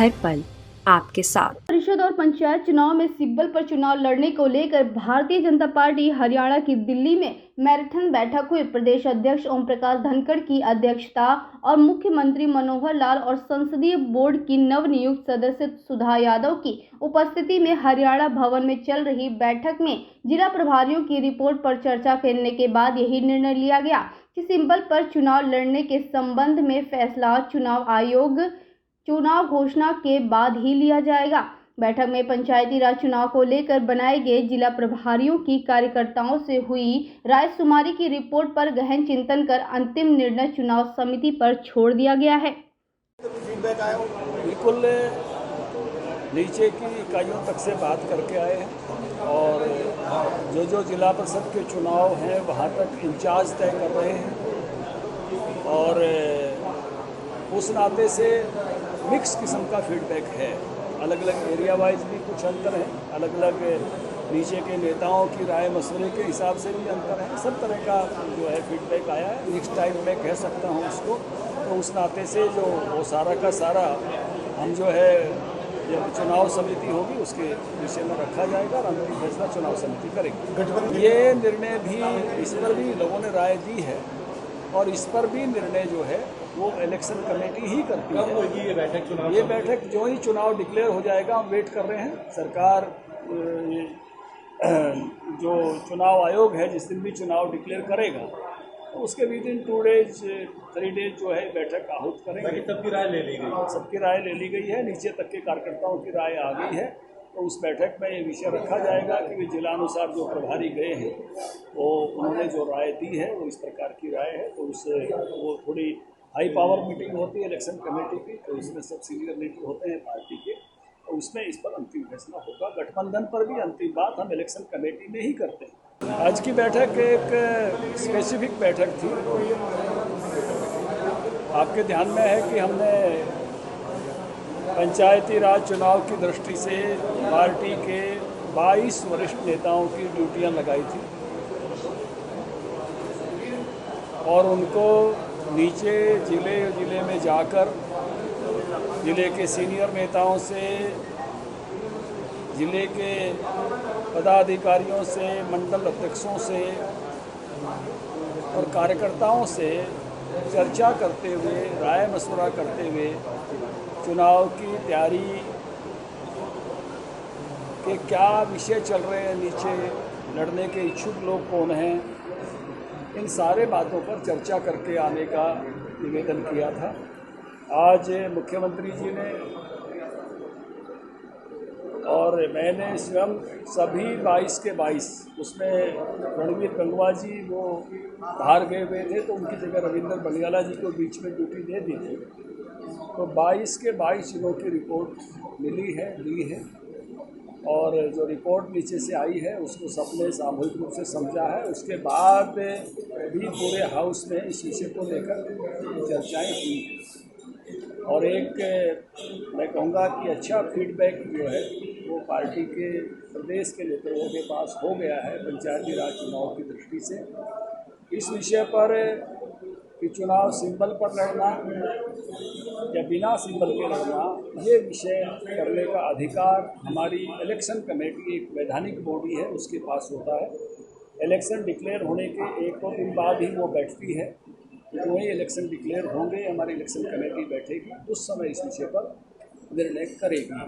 हर पल आपके साथ। परिषद और पंचायत चुनाव में सिब्बल पर चुनाव लड़ने को लेकर भारतीय जनता पार्टी हरियाणा की दिल्ली में मैराथन बैठक हुई। प्रदेश अध्यक्ष ओम प्रकाश धनखड़ की अध्यक्षता और मुख्यमंत्री मनोहर लाल और संसदीय बोर्ड की नवनियुक्त सदस्य सुधा यादव की उपस्थिति में हरियाणा भवन में चल रही बैठक में जिला प्रभारियों की रिपोर्ट पर चर्चा करने के बाद यही निर्णय लिया गया कि सिब्बल पर चुनाव लड़ने के संबंध में फैसला चुनाव आयोग चुनाव घोषणा के बाद ही लिया जाएगा। बैठक में पंचायती राज चुनाव को लेकर बनाए गए जिला प्रभारियों की कार्यकर्ताओं से हुई रायशुमारी की रिपोर्ट पर गहन चिंतन कर अंतिम निर्णय चुनाव समिति पर छोड़ दिया गया है। बिल्कुल नीचे की इकाइयों तक से बात करके आए हैं और जो जिला परिषद के चुनाव हैं वहाँ तक इंचार्ज तय कर रहे हैं और उस नाते से मिक्स किस्म का फीडबैक है। अलग अलग एरिया वाइज भी कुछ अंतर है, अलग अलग नीचे के नेताओं की राय मशवरे के हिसाब से भी अंतर है। सब तरह का जो है फीडबैक आया है। नेक्स्ट टाइम मैं कह सकता हूँ उसको, तो उस नाते से जो वो सारा का सारा हम जो है जब चुनाव समिति होगी उसके विषय में रखा जाएगा और अंतिम फैसला चुनाव समिति करेगी। ये निर्णय भी, इस पर भी लोगों ने राय दी है और इस पर भी निर्णय जो है वो इलेक्शन कमेटी ही करती है। ये बैठक जो ही चुनाव डिक्लेयर हो जाएगा, हम वेट कर रहे हैं। सरकार जो चुनाव आयोग है जिस दिन भी चुनाव डिक्लेयर करेगा तो उसके विदिन 2 डेज 3 डेज जो है बैठक आहूत करेंगे। सबकी राय ले ली गई, सबकी राय ले ली गई है, नीचे तक के कार्यकर्ताओं की राय आ गई है। तो उस बैठक में ये विषय रखा जाएगा कि वे जिलानुसार जो प्रभारी गए हैं वो उन्होंने जो राय दी है वो इस प्रकार की राय है। तो उससे वो थोड़ी हाई पावर मीटिंग होती है इलेक्शन कमेटी की, तो इसमें सब सीनियर लीडर होते हैं पार्टी के, तो उसमें इस पर अंतिम फैसला होगा। गठबंधन पर भी अंतिम बात हम इलेक्शन कमेटी में ही करते हैं। आज की बैठक एक स्पेसिफिक बैठक थी। आपके ध्यान में है कि हमने पंचायती राज चुनाव की दृष्टि से पार्टी के 22 वरिष्ठ नेताओं की ड्यूटियां लगाई थी और उनको नीचे जिले में जाकर जिले के सीनियर नेताओं से, जिले के पदाधिकारियों से, मंडल अध्यक्षों से और कार्यकर्ताओं से चर्चा करते हुए, राय मशवरा करते हुए चुनाव की तैयारी के क्या विषय चल रहे हैं, नीचे लड़ने के इच्छुक लोग कौन हैं, इन सारे बातों पर चर्चा करके आने का निवेदन किया था। आज मुख्यमंत्री जी ने और मैंने स्वयं सभी 22 के 22, उसमें रणवीर गंगवा जी वो बाहर गए हुए थे तो उनकी जगह रविंदर बलियाला जी को बीच में ड्यूटी दे दी थी। तो 22 के 22 जिलों की रिपोर्ट ली है और जो रिपोर्ट नीचे से आई है उसको सबने सामूहिक रूप से समझा है। उसके बाद भी पूरे हाउस में इस विषय को लेकर चर्चाएं हुई और एक मैं कहूँगा कि अच्छा फीडबैक जो है वो पार्टी के प्रदेश के नेताओं के पास हो गया है पंचायती राज चुनाव की दृष्टि से। इस विषय पर कि चुनाव सिंबल पर लड़ना या बिना सिंबल के लड़ना, ये विषय करने का अधिकार हमारी इलेक्शन कमेटी, एक वैधानिक बॉडी है, उसके पास होता है। इलेक्शन डिक्लेयर होने के 1-2 दिन बाद ही वो बैठती है। जो ही इलेक्शन डिक्लेयर होंगे हमारी इलेक्शन कमेटी बैठेगी, उस समय इस विषय पर निर्णय करेगी।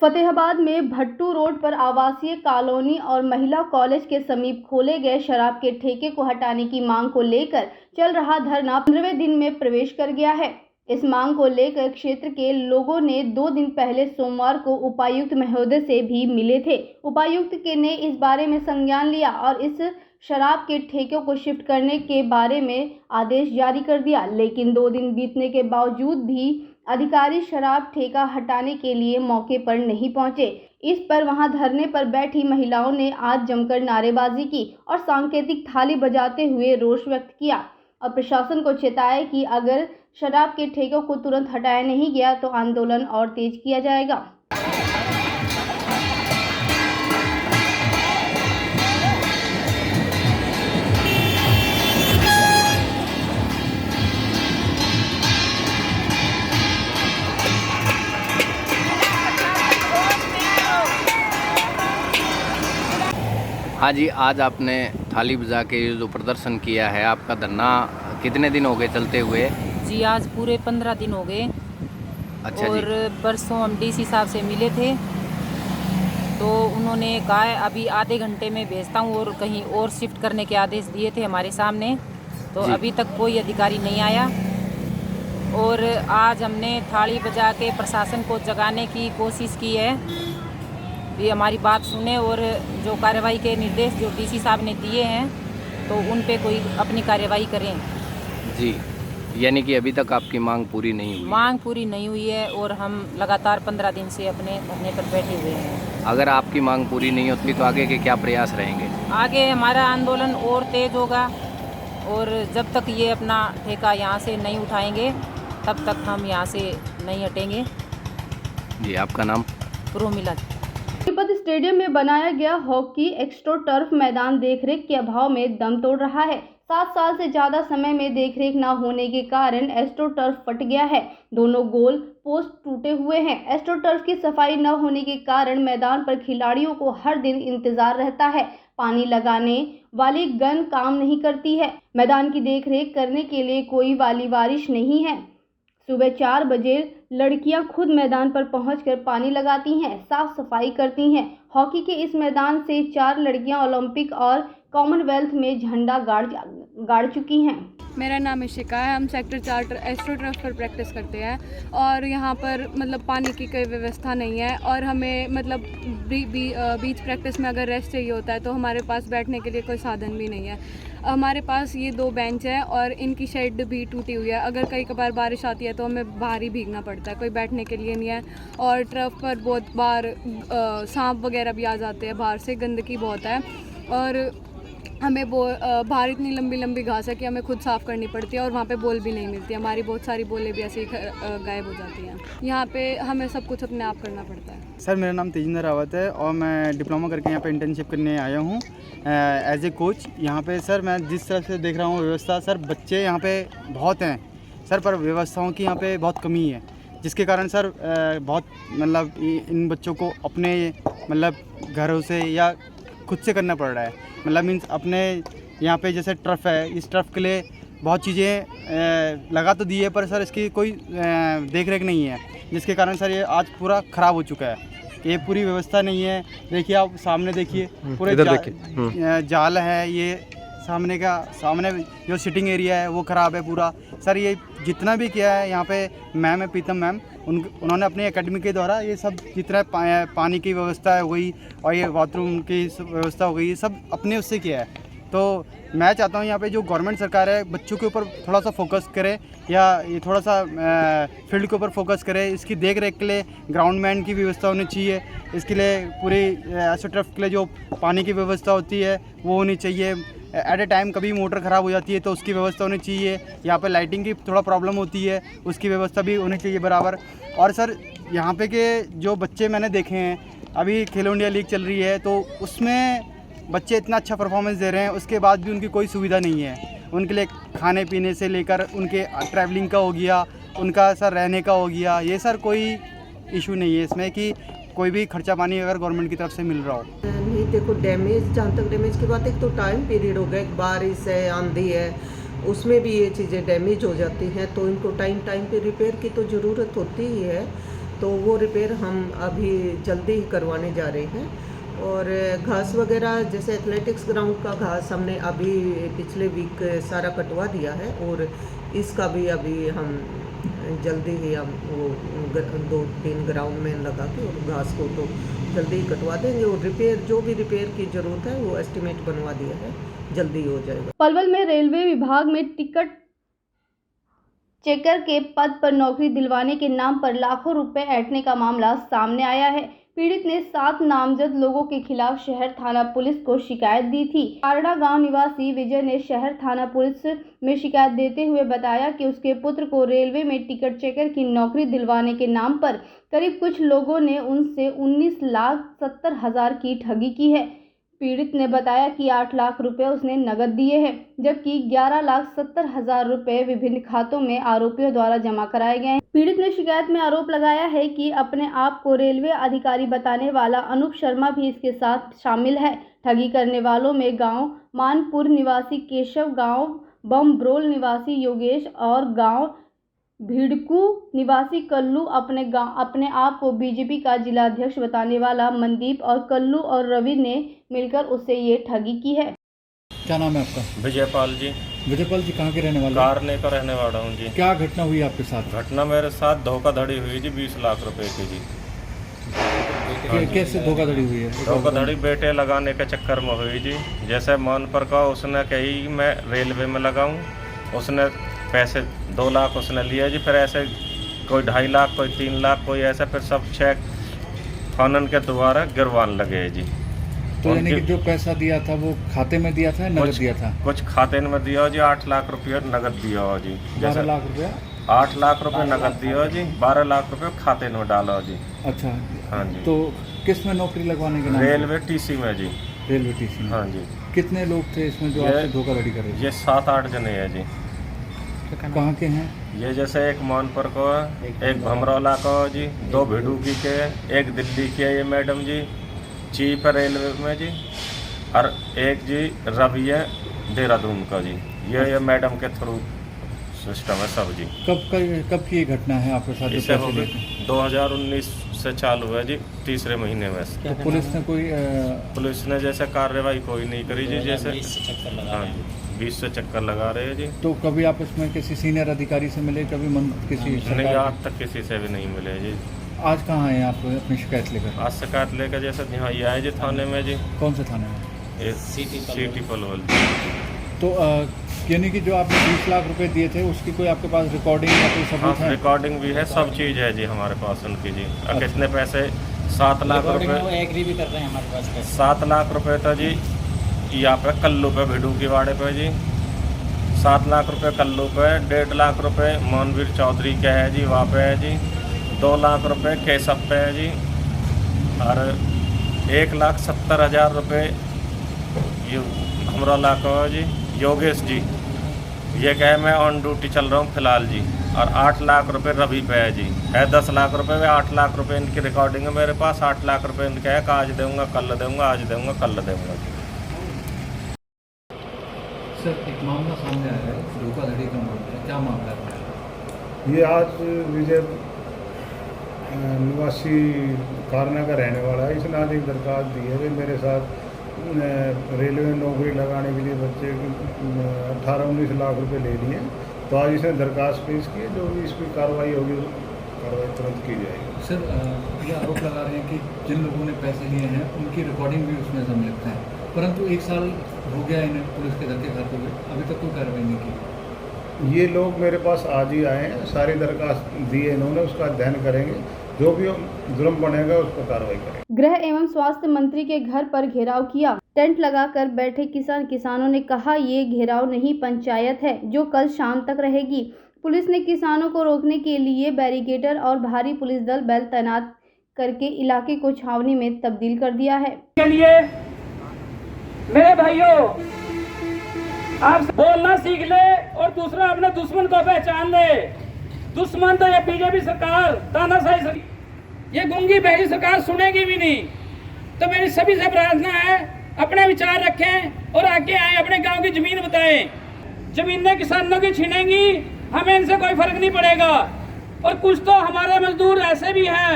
फतेहाबाद में भट्टू रोड पर आवासीय कॉलोनी और महिला कॉलेज के समीप खोले गए शराब के ठेके को हटाने की मांग को लेकर चल रहा धरना 15वें दिन में प्रवेश कर गया है। इस मांग को लेकर क्षेत्र के लोगों ने 2 दिन पहले सोमवार को उपायुक्त महोदय से भी मिले थे। उपायुक्त ने इस बारे में संज्ञान लिया और इस शराब के ठेकों को शिफ्ट करने के बारे में आदेश जारी कर दिया, लेकिन 2 दिन बीतने के बावजूद भी अधिकारी शराब ठेका हटाने के लिए मौके पर नहीं पहुंचे। इस पर वहां धरने पर बैठी महिलाओं ने आज जमकर नारेबाजी की और सांकेतिक थाली बजाते हुए रोष व्यक्त किया और प्रशासन को चेताया कि अगर शराब के ठेकों को तुरंत हटाया नहीं गया तो आंदोलन और तेज किया जाएगा। हाँ जी, आज आपने थाली बजा के जो प्रदर्शन किया है, आपका धरना कितने दिन हो गए चलते हुए? जी आज पूरे 15 दिन हो गए। अच्छा और जी। परसों हम डीसी साहब से मिले थे, तो उन्होंने कहा है अभी आधे घंटे में भेजता हूँ और कहीं और शिफ्ट करने के आदेश दिए थे हमारे सामने। तो जी। अभी तक कोई अधिकारी नहीं आया और आज हमने थाली बजा के प्रशासन को जगाने की कोशिश की है कि हमारी बात सुने और जो कार्रवाई के निर्देश जो डीसी साहब ने दिए हैं तो उन पे कोई अपनी कार्रवाई करें। जी, यानी कि अभी तक आपकी मांग पूरी नहीं हुई? मांग पूरी नहीं हुई है और हम लगातार 15 दिन से अपने धरने पर बैठे हुए हैं। अगर आपकी मांग पूरी नहीं होती तो आगे के क्या प्रयास रहेंगे? आगे हमारा आंदोलन और तेज होगा और जब तक ये अपना ठेका यहाँ से नहीं उठाएंगे तब तक हम यहाँ से नहीं हटेंगे। जी, आपका नाम? प्रोमिला। सोनीपत स्टेडियम में बनाया गया हॉकी एक्स्ट्रो टर्फ मैदान देखरेख के अभाव में दम तोड़ रहा है। 7 साल से ज्यादा समय में देखरेख न होने के कारण एस्ट्रो टर्फ फट गया है। दोनों गोल पोस्ट टूटे हुए हैं। एस्ट्रो टर्फ की सफाई न होने के कारण मैदान पर खिलाड़ियों को हर दिन इंतजार रहता है। पानी लगाने वाली गन काम नहीं करती है। मैदान की देखरेख करने के लिए कोई वाली वारिश नहीं है। सुबह 4 बजे लड़कियां खुद मैदान पर पहुंचकर पानी लगाती हैं, साफ सफाई करती हैं। हॉकी के इस मैदान से 4 लड़कियां ओलंपिक और कॉमनवेल्थ में झंडा गाड़ चुकी हैं। मेरा नाम इशिका है। हम सेक्टर 4 एस्ट्रो टर्फ पर प्रैक्टिस करते हैं और यहाँ पर मतलब पानी की कोई व्यवस्था नहीं है और हमें मतलब बीच प्रैक्टिस में अगर रेस्ट चाहिए होता है तो हमारे पास बैठने के लिए कोई साधन भी नहीं है। हमारे पास ये 2 बेंच है और इनकी शेड भी टूटी हुई है। अगर कई कभार बारिश आती है तो हमें बाहर ही भीगना पड़ता है, कोई बैठने के लिए नहीं है। और टर्फ पर बहुत बार सांप वगैरह भी आ जाते हैं, बाहर से गंदगी बहुत है और हमें बाहर इतनी लंबी लंबी घास है कि हमें खुद साफ़ करनी पड़ती है और वहाँ पे बॉल भी नहीं मिलती। हमारी बहुत सारी बॉलें भी ऐसे ही गायब हो जाती हैं। यहाँ पे हमें सब कुछ अपने आप करना पड़ता है। सर मेरा नाम तेजिंदर रावत है और मैं डिप्लोमा करके यहाँ पे इंटर्नशिप करने आया हूँ एज ए कोच। यहाँ पे सर मैं जिस तरह से देख रहा हूँ व्यवस्था, सर बच्चे यहाँ पे बहुत हैं सर, पर व्यवस्थाओं की यहाँ पे बहुत कमी है, जिसके कारण सर बहुत मतलब इन बच्चों को अपने मतलब घरों से या खुद से करना पड़ रहा है। मतलब मीन्स अपने यहाँ पे जैसे टर्फ है, इस टर्फ के लिए बहुत चीज़ें लगा तो दी है पर सर इसकी कोई देख रेख नहीं है, जिसके कारण सर ये आज पूरा ख़राब हो चुका है। ये पूरी व्यवस्था नहीं है। देखिए आप सामने देखिए, पूरे जाल है, ये सामने जो सिटिंग एरिया है वो ख़राब है पूरा। सर ये जितना भी किया है यहाँ पे मैम है प्रीतम मैम, उन्होंने अपने एकेडमी के द्वारा ये सब जितना पानी की व्यवस्था है वही और ये बाथरूम की व्यवस्था हो गई, ये सब अपने उससे किया है। तो मैं चाहता हूँ यहाँ पे जो गवर्नमेंट सरकार है बच्चों के ऊपर थोड़ा सा फोकस करे या ये थोड़ा सा फील्ड के ऊपर फोकस करे। इसकी देख रेख के लिए ग्राउंडमैन की व्यवस्था होनी चाहिए। इसके लिए पूरी एस्ट्रो टर्फ के लिए जो पानी की व्यवस्था होती है वो होनी चाहिए। एट ए टाइम कभी मोटर ख़राब हो जाती है तो उसकी व्यवस्था होनी चाहिए। यहाँ पे लाइटिंग की थोड़ा प्रॉब्लम होती है, उसकी व्यवस्था भी होनी चाहिए बराबर। और सर यहाँ पे के जो बच्चे मैंने देखे हैं, अभी खेलो इंडिया लीग चल रही है तो उसमें बच्चे इतना अच्छा परफॉर्मेंस दे रहे हैं, उसके बाद भी उनकी कोई सुविधा नहीं है। उनके लिए खाने पीने से लेकर उनके ट्रैवलिंग का हो गया, उनका सर रहने का हो गया, ये सर कोई इशू नहीं है इसमें कि कोई भी खर्चा पानी अगर गवर्नमेंट की तरफ से मिल रहा हो। नहीं देखो, डैमेज जहाँ तक डैमेज की बात है, तो टाइम पीरियड हो गया, बारिश है, आंधी है, उसमें भी ये चीज़ें डैमेज हो जाती हैं तो इनको टाइम पे रिपेयर की तो ज़रूरत होती ही है। तो वो रिपेयर हम अभी जल्दी ही करवाने जा रहे हैं। और घास वगैरह जैसे एथलेटिक्स ग्राउंड का घास हमने अभी पिछले वीक सारा कटवा दिया है और इसका भी अभी हम जल्दी ही हम वो 2-3 ग्राउंड में लगा के और घास को तो जल्दी ही कटवा देंगे और रिपेयर जो भी रिपेयर की ज़रूरत है वो एस्टिमेट बनवा दिया है, जल्दी हो जाएगा। पलवल में रेलवे विभाग में टिकट चेकर के पद पर नौकरी दिलवाने के नाम पर लाखों रुपए ऐंठने का मामला सामने आया है। पीड़ित ने 7 नामजद लोगों के खिलाफ शहर थाना पुलिस को शिकायत दी थी। आरड़ा गांव निवासी विजय ने शहर थाना पुलिस में शिकायत देते हुए बताया कि उसके पुत्र को रेलवे में टिकट चेकर की नौकरी दिलवाने के नाम पर करीब कुछ लोगों ने उनसे 19,70,000 की ठगी की है। पीड़ित ने बताया कि 8 लाख रुपए उसने नकद दिए हैं, जबकि 11,70,000 रुपए विभिन्न खातों में आरोपियों द्वारा जमा कराए गए हैं। पीड़ित ने शिकायत में आरोप लगाया है कि अपने आप को रेलवे अधिकारी बताने वाला अनूप शर्मा भी इसके साथ शामिल है। ठगी करने वालों में गांव मानपुर निवासी केशव, गांव बमब्रोल निवासी योगेश और गांव भिड़कू निवासी कल्लू अपने आप को बीजेपी का जिलाध्यक्ष बताने वाला मनदीप और कल्लू और रवि ने मिलकर उससे ये ठगी की है। क्या नाम है आपका? विजयपाल जी। विजयपाल जी कहाँ के रहने वाले? कारने का रहने वाला हूँ जी। क्या घटना हुई आपके साथ? घटना मेरे साथ धोखाधड़ी हुई जी 20 लाख रुपए की जी। कैसे धोखाधड़ी हुई है? धोखाधड़ी बेटे लगाने के चक्कर में हुई जी। जैसे मनपर का उसने कही मैं रेलवे में लगाऊं, उसने पैसे 2 लाख उसने लिया जी। फिर ऐसे कोई 2.5 लाख, कोई 3 लाख, कोई ऐसा, फिर सब चेक फानन के द्वारा गिरवाने लगे जी। तो यानी कि जो पैसा दिया था वो खाते में दिया था, नगद दिया था? कुछ खाते में दिया जी, 8 लाख रुपये नगद दिया हो जी। 12 लाख रुपया? 8 लाख रुपये नगद दिया हो जी, 12 लाख रुपये खाते में डाला हो जी। अच्छा, हाँ जी। तो किस में नौकरी लगवाने के नाम? रेलवे टीसी में जी। रेलवे टीसी में? हाँ जी। कितने लोग थे इसमें जो आपसे धोखाधड़ी कर रहे थे? ये 7-8 जने हैं जी। कहाँ के हैं ये? जैसे एक मानपुर को है, एक भमरौला को है जी, 2 भिड़ूकी के, एक दिल्ली के है ये मैडम जी, चीफ है रेलवे में जी, और एक जी रवि है देहरादून का जी। ये मैडम के थ्रू सिस्टम है सब जी। कब की ये घटना है आपके साथ? इसे हो गई 2019 से चालू है जी, तीसरे महीने में से। तो पुलिस ने जैसे कार्रवाई कोई नहीं करी जी। जैसे हाँ जी, 20 से चक्कर लगा रहे हैं जी। तो कभी आप इसमें किसी सीनियर अधिकारी से मिले? कभी किसी नहीं, आज तक किसी से भी नहीं मिले जी। आज कहाँ आए आप अपनी शिकायत लेकर? आज शिकायत लेकर जैसे यहाँ ये आए जी थाने में जी। कौन से थाने में? सिटी पलवल। तो यानी कि जो आपने 20 लाख रुपए दिए थे उसकी कोई आपके पास रिकॉर्डिंग या कोई सबूत है? रिकॉर्डिंग भी है, सब चीज़ है जी हमारे पास उनकी जी। कितने पैसे? 7 लाख रुपए एग्री भी कर रहे हैं हमारे पास। 7 लाख रुपए था जी यहाँ पे कल्लू पे, भिड़ू की वाड़े पे जी। 7 लाख रुपए कल्लू पे, 1.5 लाख रुपए मोहनवीर चौधरी के है जी, वहाँ पे है जी। 2 लाख रुपए केसव पे है जी, और 1,70,000 रुपये ये भमरौला को है जी, योगेश जी। ये कहे मैं ऑन ड्यूटी चल रहा हूँ फिलहाल जी, और 8 लाख रुपए रवि पे है जी। है 10 लाख रुपए में 8 लाख रुपए इनकी रिकॉर्डिंग है मेरे पास। 8 लाख रुपए इनके है कि आज दूंगा, कल दूंगा, आज दूंगा, कल दूंगा। सर, एक मामला सामने आया है, धोखाधड़ी का मामला, क्या मामला है? ये आज विजय निवासी कारना का रहने वाला है। इसने आज एक दरख्वास्त दी है कि मेरे साथ रेलवे में नौकरी लगाने के लिए बच्चे 18-19 लाख रुपए ले लिए। तो आज इसने दरख्वास्त पेश की है, जो भी इस पर कार्रवाई होगी कार्रवाई तुरंत की जाएगी। सर, ये आरोप लगा रहे हैं कि जिन लोगों ने पैसे लिए हैं उनकी रिकॉर्डिंग भी उसमें सम्मिलित है, परंतु 1 साल हो गया इन्हें पुलिस के धक्के खाते हुए, अभी तक कोई कार्रवाई नहीं की। ये लोग मेरे पास आज ही आए हैं, सारी दरख्वास्त दी है इन्होंने, उसका अध्ययन करेंगे, जो भी जुर्म बनेगा उस पर कार्रवाई करेंगे। गृह एवं स्वास्थ्य मंत्री के घर पर घेराव किया। टेंट लगाकर बैठे किसानों ने कहा ये घेराव नहीं पंचायत है, जो कल शाम तक रहेगी। पुलिस ने किसानों को रोकने के लिए बैरिकेटर और भारी पुलिस दल बैल तैनात करके इलाके को छावनी में तब्दील कर दिया है। के लिए मेरे भाइयों, आप बोलना सीख ले और दूसरा अपने दुश्मन को पहचान ले। दुश्मन तो ये बीजेपी सरकार, तानाशाही सरकार, ये गूंगी बहरी सरकार सुनेगी भी नहीं। तो मेरी सभी से प्रार्थना है, अपने विचार रखें और आगे आए, अपने गांव की जमीन बताएं। जमीनें किसानों की छीनेंगी, हमें इनसे कोई फर्क नहीं पड़ेगा। और कुछ तो हमारे मजदूर ऐसे भी हैं,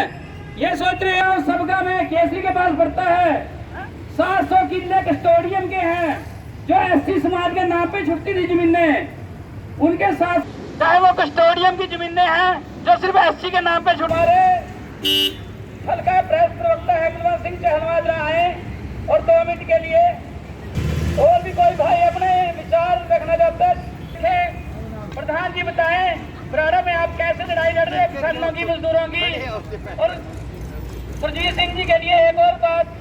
ये सोच रहे हैं सबका में केसरी के पास बढ़ता है। 700 किले कस्टोडियन के हैं, जो एससी समाज के नाम पे छुट्टी थी जमीनें, उनके साथ, चाहे वो कस्टोडियन की जमीनें हैं जो सिर्फ एससी के नाम पे छुड़ारे। हल्का प्रेस प्रवक्ता हेमंत सिंह चहलवाद आए और 2 मिनट के लिए और भी कोई भाई अपने विचार रखना चाहता है, प्रधान जी बताएं बराड़ा में आप कैसे लड़ाई लड़ रहे हैं किसानों की, मजदूरों की। और सुरजीत सिंह जी के लिए एक और बात,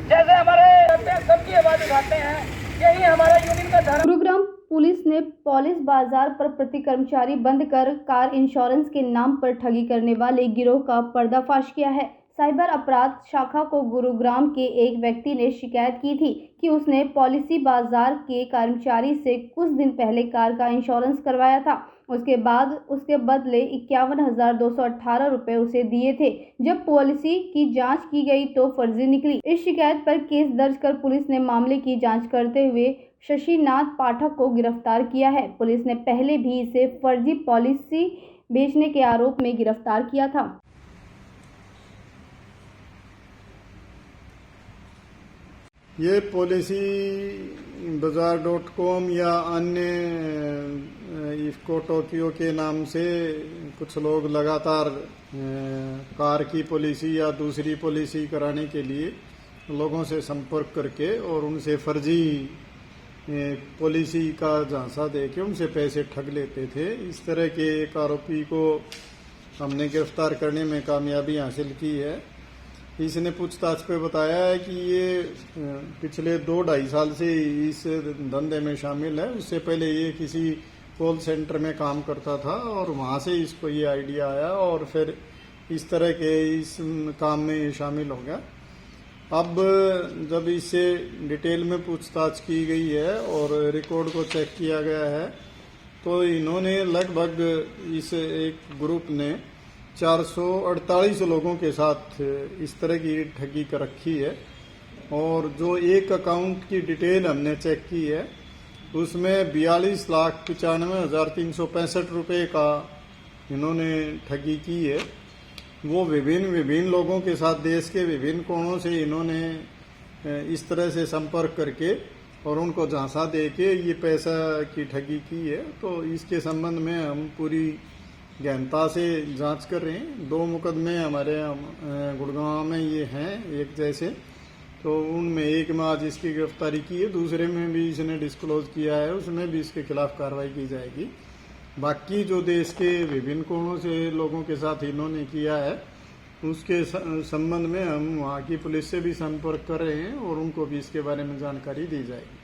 जैसे हमारे सबकी आवाज उठाते हैं, यही हमारा यूनियन का धर्म। गुरुग्राम पुलिस ने पॉलिस बाजार पर प्रति कर्मचारी बंद कर कार इंश्योरेंस के नाम पर ठगी करने वाले गिरोह का पर्दाफाश किया है। साइबर अपराध शाखा को गुरुग्राम के एक व्यक्ति ने शिकायत की थी कि उसने पॉलिसी बाजार के कर्मचारी से कुछ दिन पहले कार का इंश्योरेंस करवाया था। उसके बाद उसके बदले 51,218 रुपये उसे दिए थे। जब पॉलिसी की जांच की गई तो फर्जी निकली। इस शिकायत पर केस दर्ज कर पुलिस ने मामले की जांच करते हुए शशिनाथ पाठक को गिरफ्तार किया है। पुलिस ने पहले भी इसे फर्जी पॉलिसी बेचने के आरोप में गिरफ्तार किया था। ये पॉलिसी बाजार.com या अन्य इफ्को टोक्यो के नाम से कुछ लोग लगातार कार की पॉलिसी या दूसरी पॉलिसी कराने के लिए लोगों से संपर्क करके और उनसे फर्जी पॉलिसी का झांसा देके उनसे पैसे ठग लेते थे। इस तरह के एक आरोपी को हमने गिरफ्तार करने में कामयाबी हासिल की है। इसने पूछताछ पे बताया है कि ये पिछले 2-2.5 साल से इस धंधे में शामिल है। उससे पहले ये किसी कॉल सेंटर में काम करता था और वहाँ से इसको ये आइडिया आया और फिर इस तरह के इस काम में ये शामिल हो गया। अब जब इससे डिटेल में पूछताछ की गई है और रिकॉर्ड को चेक किया गया है तो इन्होंने लगभग इस एक ग्रुप ने 448 लोगों के साथ इस तरह की ठगी कर रखी है। और जो एक अकाउंट की डिटेल हमने चेक की है उसमें 42,95,365 रुपये का इन्होंने ठगी की है। वो विभिन्न लोगों के साथ देश के विभिन्न कोणों से इन्होंने इस तरह से संपर्क करके और उनको झांसा दे के ये पैसा की ठगी की है। तो इसके संबंध में हम पूरी गहनता से जांच कर रहे हैं। 2 मुकदमे हमारे गुड़गांव में ये हैं एक जैसे, तो उनमें एक में आज इसकी गिरफ्तारी की है, दूसरे में भी इसने डिस्क्लोज किया है, उसमें भी इसके खिलाफ कार्रवाई की जाएगी। बाकी जो देश के विभिन्न कोणों से लोगों के साथ इन्होंने किया है उसके संबंध में हम वहाँ की पुलिस से भी संपर्क कर रहे हैं और उनको भी इसके बारे में जानकारी दी जाएगी।